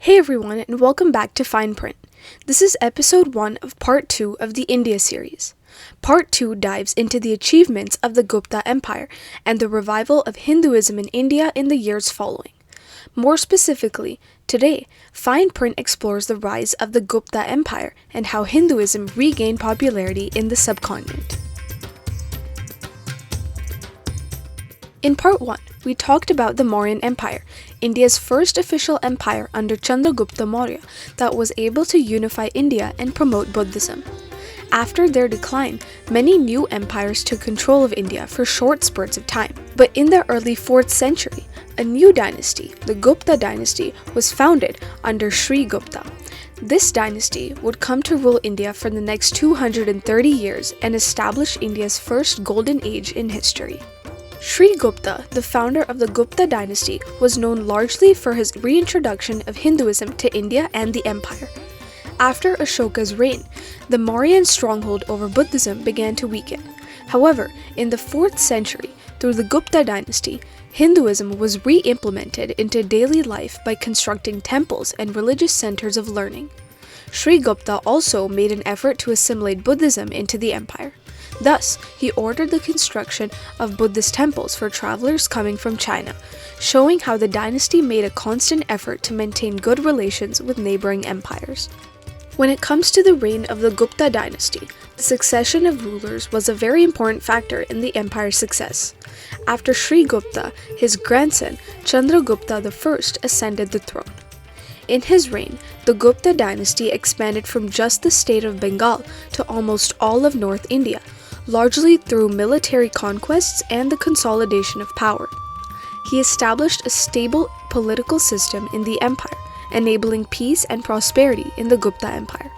Hey everyone, and welcome back to Fine Print. This is episode 1 of part 2 of the India series. Part 2 dives into the achievements of the Gupta Empire and the revival of Hinduism in India in the years following. More specifically, today, Fine Print explores the rise of the Gupta Empire and how Hinduism regained popularity in the subcontinent. In part 1, we talked about the Mauryan Empire, India's first official empire under Chandragupta Maurya that was able to unify India and promote Buddhism. After their decline, many new empires took control of India for short spurts of time. But in the early 4th century, a new dynasty, the Gupta dynasty, was founded under Sri Gupta. This dynasty would come to rule India for the next 230 years and establish India's first golden age in history. Sri Gupta, the founder of the Gupta dynasty, was known largely for his reintroduction of Hinduism to India and the empire. After Ashoka's reign, the Mauryan stronghold over Buddhism began to weaken. However, in the 4th century, through the Gupta dynasty, Hinduism was re-implemented into daily life by constructing temples and religious centers of learning. Sri Gupta also made an effort to assimilate Buddhism into the empire. Thus, he ordered the construction of Buddhist temples for travelers coming from China, showing how the dynasty made a constant effort to maintain good relations with neighboring empires. When it comes to the reign of the Gupta dynasty, the succession of rulers was a very important factor in the empire's success. After Sri Gupta, his grandson Chandragupta I ascended the throne. In his reign, the Gupta dynasty expanded from just the state of Bengal to almost all of North India, largely through military conquests and the consolidation of power. He established a stable political system in the empire, enabling peace and prosperity in the Gupta Empire.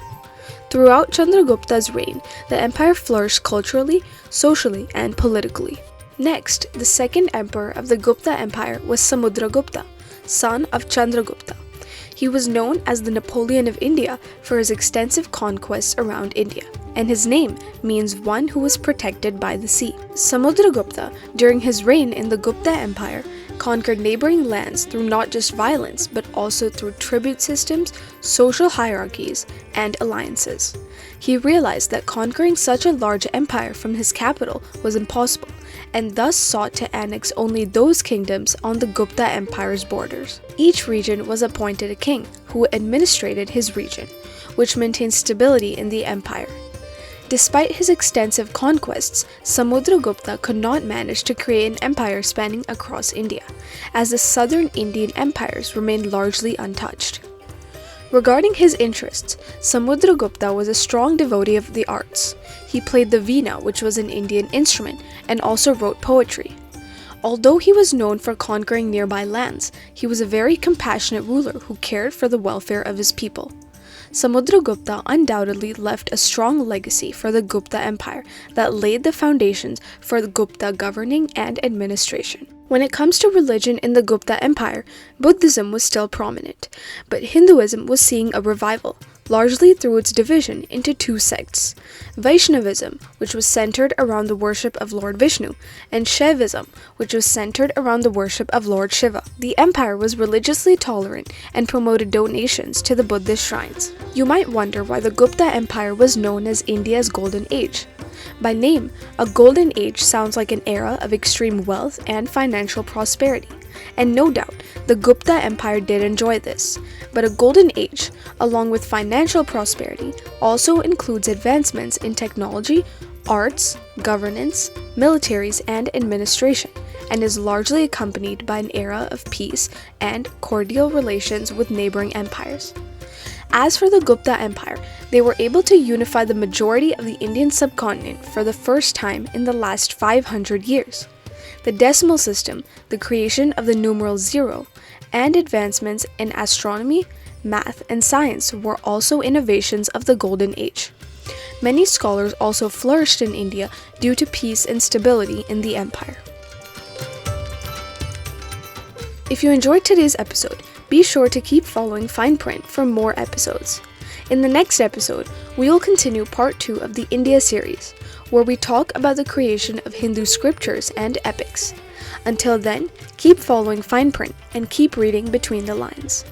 Throughout Chandragupta's reign, the empire flourished culturally, socially, and politically. Next, the second emperor of the Gupta Empire was Samudragupta, son of Chandragupta. He was known as the Napoleon of India for his extensive conquests around India, and his name means one who was protected by the sea. Samudragupta, during his reign in the Gupta Empire, conquered neighboring lands through not just violence but also through tribute systems, social hierarchies, and alliances. He realized that conquering such a large empire from his capital was impossible, and thus sought to annex only those kingdoms on the Gupta Empire's borders. Each region was appointed a king who administrated his region, which maintained stability in the empire. Despite his extensive conquests, Samudragupta could not manage to create an empire spanning across India, as the southern Indian empires remained largely untouched. Regarding his interests, Samudragupta was a strong devotee of the arts. He played the veena, which was an Indian instrument, and also wrote poetry. Although he was known for conquering nearby lands, he was a very compassionate ruler who cared for the welfare of his people. Samudragupta undoubtedly left a strong legacy for the Gupta Empire that laid the foundations for the Gupta governing and administration. When it comes to religion in the Gupta Empire, Buddhism was still prominent, but Hinduism was seeing a revival, largely through its division into two sects: Vaishnavism, which was centered around the worship of Lord Vishnu, and Shaivism, which was centered around the worship of Lord Shiva. The empire was religiously tolerant and promoted donations to the Buddhist shrines. You might wonder why the Gupta Empire was known as India's Golden Age. By name, a golden age sounds like an era of extreme wealth and financial prosperity. And no doubt, the Gupta Empire did enjoy this. But a golden age, along with financial prosperity, also includes advancements in technology, arts, governance, militaries, and administration, and is largely accompanied by an era of peace and cordial relations with neighboring empires. As for the Gupta Empire, they were able to unify the majority of the Indian subcontinent for the first time in the last 500 years. The decimal system, the creation of the numeral 0, and advancements in astronomy, math, and science were also innovations of the Golden Age. Many scholars also flourished in India due to peace and stability in the empire. If you enjoyed today's episode, be sure to keep following Fine Print for more episodes. In the next episode, we will continue part 2 of the India series, where we talk about the creation of Hindu scriptures and epics. Until then, keep following Fine Print and keep reading between the lines.